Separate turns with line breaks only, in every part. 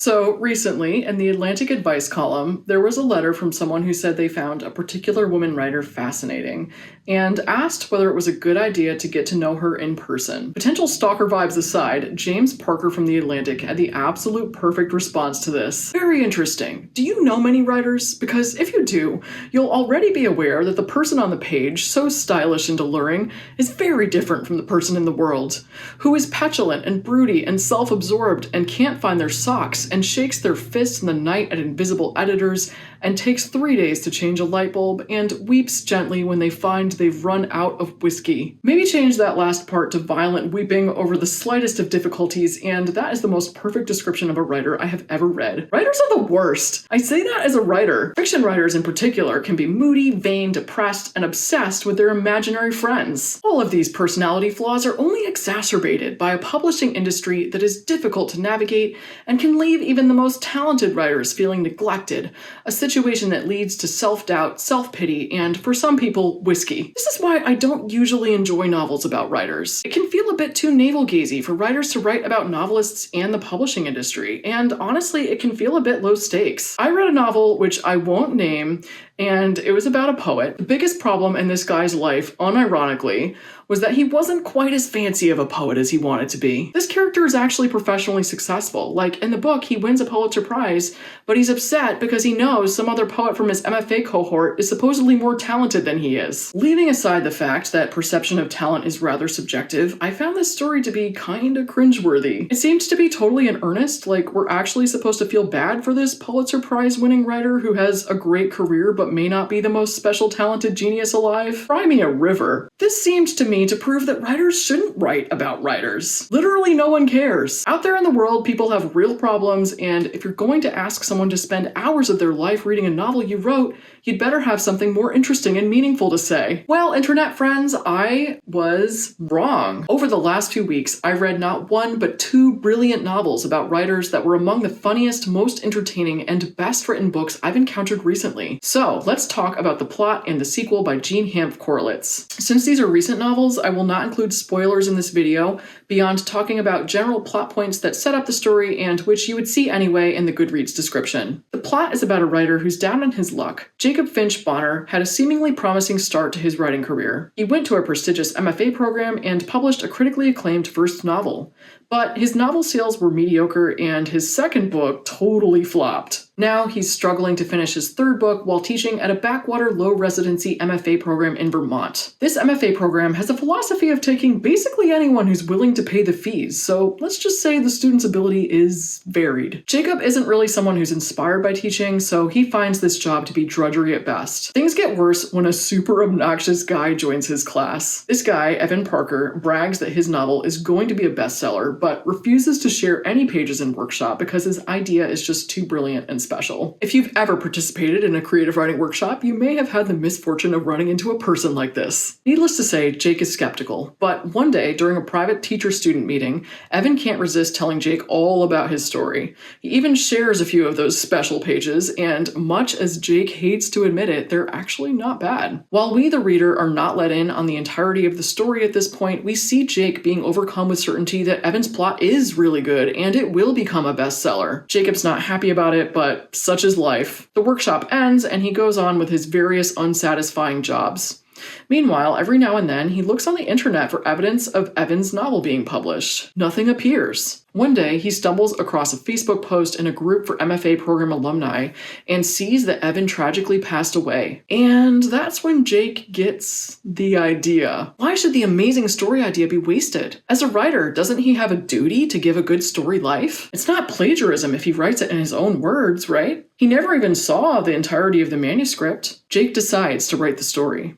So recently, in the Atlantic Advice column, there was a letter from someone who said they found a particular woman writer fascinating and asked whether it was a good idea to get to know her in person. Potential stalker vibes aside, James Parker from the Atlantic had the absolute perfect response to this. Very interesting. Do you know many writers? Because if you do, you'll already be aware that the person on the page, so stylish and alluring, is very different from the person in the world, who is petulant and broody and self-absorbed and can't find their socks and shakes their fists in the night at invisible editors and takes 3 days to change a light bulb and weeps gently when they find they've run out of whiskey. Maybe change that last part to violent weeping over the slightest of difficulties, and that is the most perfect description of a writer I have ever read. Writers are the worst. I say that as a writer. Fiction writers in particular can be moody, vain, depressed, and obsessed with their imaginary friends. All of these personality flaws are only exacerbated by a publishing industry that is difficult to navigate and can leave even the most talented writers feeling neglected, a situation that leads to self-doubt, self-pity, and, for some people, whiskey. This is why I don't usually enjoy novels about writers. It can feel a bit too navel-gazy for writers to write about novelists and the publishing industry, and honestly, it can feel a bit low stakes. I read a novel, which I won't name, and it was about a poet. The biggest problem in this guy's life, unironically, was that he wasn't quite as fancy of a poet as he wanted to be. This character is actually professionally successful. Like, in the book, he wins a Pulitzer Prize, but he's upset because he knows some other poet from his MFA cohort is supposedly more talented than he is. Leaving aside the fact that perception of talent is rather subjective, I found this story to be kinda cringeworthy. It seemed to be totally in earnest, like we're actually supposed to feel bad for this Pulitzer Prize winning writer who has a great career but may not be the most special talented genius alive. Cry me a river. This seemed to me to prove that writers shouldn't write about writers. Literally no one cares. Out there in the world, people have real problems, and if you're going to ask someone to spend hours of their life reading a novel you wrote, you'd better have something more interesting and meaningful to say. Well, internet friends, I was wrong. Over the last 2 weeks, I read not one but 2 brilliant novels about writers that were among the funniest, most entertaining, and best written books I've encountered recently. So let's talk about the plot and the sequel by Jean Hanff Korelitz. Since these are recent novels, I will not include spoilers in this video beyond talking about general plot points that set up the story and which you would see anyway in the Goodreads description. The plot is about a writer who's down on his luck. Jacob Finch Bonner had a seemingly promising start to his writing career. He went to a prestigious MFA program and published a critically acclaimed first novel. But his novel sales were mediocre and his second book totally flopped. Now he's struggling to finish his third book while teaching at a backwater low-residency MFA program in Vermont. This MFA program has a philosophy of taking basically anyone who's willing to pay the fees, so let's just say the student's ability is varied. Jacob isn't really someone who's inspired by teaching, so he finds this job to be drudgery at best. Things get worse when a super obnoxious guy joins his class. This guy, Evan Parker, brags that his novel is going to be a bestseller, but refuses to share any pages in workshop because his idea is just too brilliant and special. If you've ever participated in a creative writing workshop, you may have had the misfortune of running into a person like this. Needless to say, Jake is skeptical, but one day during a private teacher-student meeting, Evan can't resist telling Jake all about his story. He even shares a few of those special pages, and much as Jake hates to admit it, they're actually not bad. While we, the reader, are not let in on the entirety of the story at this point, we see Jake being overcome with certainty that Evan's plot is really good, and it will become a bestseller. Jacob's not happy about it, but such is life. The workshop ends, and he goes on with his various unsatisfying jobs. Meanwhile, every now and then, he looks on the internet for evidence of Evan's novel being published. Nothing appears. One day, he stumbles across a Facebook post in a group for MFA program alumni and sees that Evan tragically passed away. And that's when Jake gets the idea. Why should the amazing story idea be wasted? As a writer, doesn't he have a duty to give a good story life? It's not plagiarism if he writes it in his own words, right? He never even saw the entirety of the manuscript. Jake decides to write the story.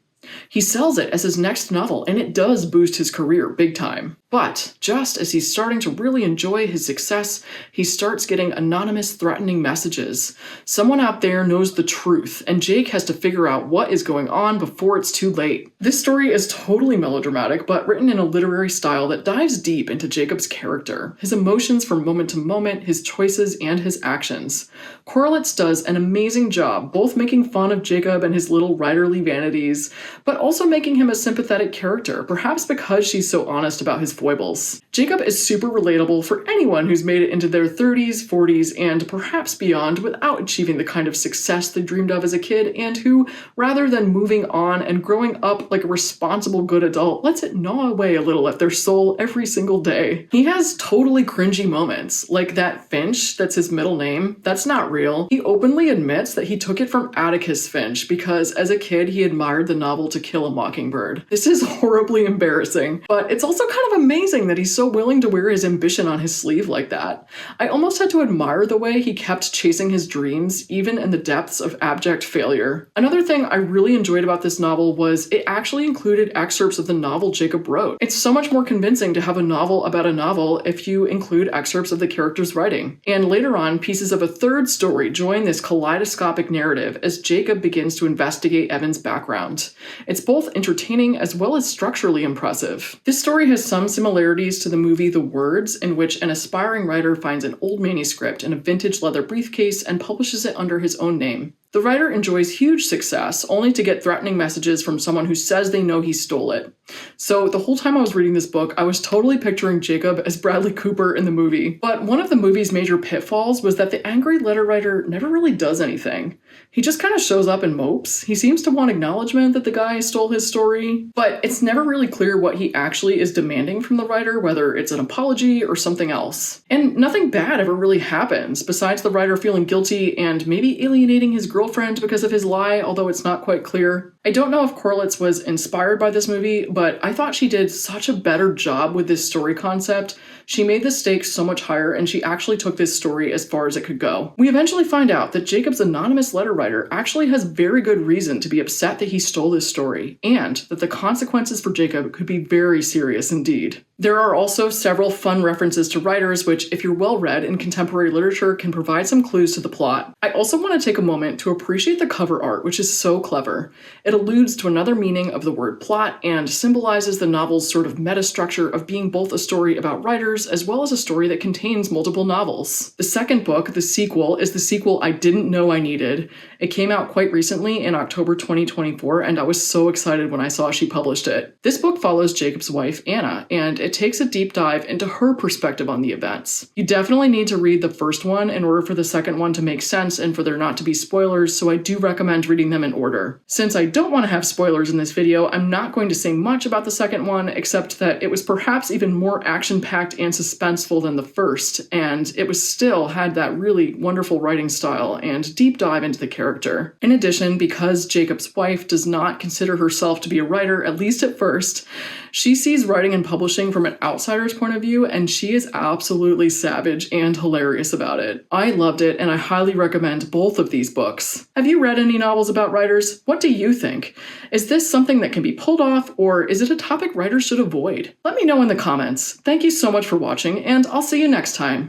He sells it as his next novel, and it does boost his career big time. But just as he's starting to really enjoy his success, he starts getting anonymous threatening messages. Someone out there knows the truth, and Jake has to figure out what is going on before it's too late. This story is totally melodramatic, but written in a literary style that dives deep into Jacob's character, his emotions from moment to moment, his choices, and his actions. Korelitz does an amazing job, both making fun of Jacob and his little writerly vanities, but also making him a sympathetic character, perhaps because she's so honest about his foibles. Jacob is super relatable for anyone who's made it into their 30s, 40s, and perhaps beyond without achieving the kind of success they dreamed of as a kid, and who, rather than moving on and growing up like a responsible good adult, lets it gnaw away a little at their soul every single day. He has totally cringy moments, like that Finch that's his middle name. That's not real. He openly admits that he took it from Atticus Finch because as a kid he admired the novel To Kill a Mockingbird. This is horribly embarrassing, but it's also kind of amazing that he's so willing to wear his ambition on his sleeve like that. I almost had to admire the way he kept chasing his dreams, even in the depths of abject failure. Another thing I really enjoyed about this novel was it actually included excerpts of the novel Jacob wrote. It's so much more convincing to have a novel about a novel if you include excerpts of the character's writing. And later on, pieces of a third story join this kaleidoscopic narrative as Jacob begins to investigate Evan's background. It's both entertaining as well as structurally impressive. This story has some similarities to the movie The Words, in which an aspiring writer finds an old manuscript in a vintage leather briefcase and publishes it under his own name. The writer enjoys huge success, only to get threatening messages from someone who says they know he stole it. So the whole time I was reading this book, I was totally picturing Jacob as Bradley Cooper in the movie. But one of the movie's major pitfalls was that the angry letter writer never really does anything. He just kind of shows up and mopes. He seems to want acknowledgement that the guy stole his story, but it's never really clear what he actually is demanding from the writer, whether it's an apology or something else. And nothing bad ever really happens, besides the writer feeling guilty and maybe alienating his girlfriend because of his lie, although it's not quite clear. I don't know if Korelitz was inspired by this movie, but I thought she did such a better job with this story concept. She made the stakes so much higher, and she actually took this story as far as it could go. We eventually find out that Jacob's anonymous letter writer actually has very good reason to be upset that he stole this story, and that the consequences for Jacob could be very serious indeed. There are also several fun references to writers, which, if you're well-read in contemporary literature, can provide some clues to the plot. I also want to take a moment to appreciate the cover art, which is so clever. It alludes to another meaning of the word plot and symbolizes the novel's sort of meta-structure of being both a story about writers as well as a story that contains multiple novels. The second book, the sequel, is the sequel I didn't know I needed. It came out quite recently in October 2024, and I was so excited when I saw she published it. This book follows Jacob's wife, Anna, and it takes a deep dive into her perspective on the events. You definitely need to read the first one in order for the second one to make sense and for there not to be spoilers, so I do recommend reading them in order. Since I don't want to have spoilers in this video, I'm not going to say much about the second one, except that it was perhaps even more action-packed and suspenseful than the first, and it was still had that really wonderful writing style and deep dive into the character. In addition, because Jacob's wife does not consider herself to be a writer, at least at first, she sees writing and publishing from an outsider's point of view, and she is absolutely savage and hilarious about it. I loved it, and I highly recommend both of these books. Have you read any novels about writers? What do you think? Is this something that can be pulled off, or is it a topic writers should avoid? Let me know in the comments. Thank you so much for watching, and I'll see you next time.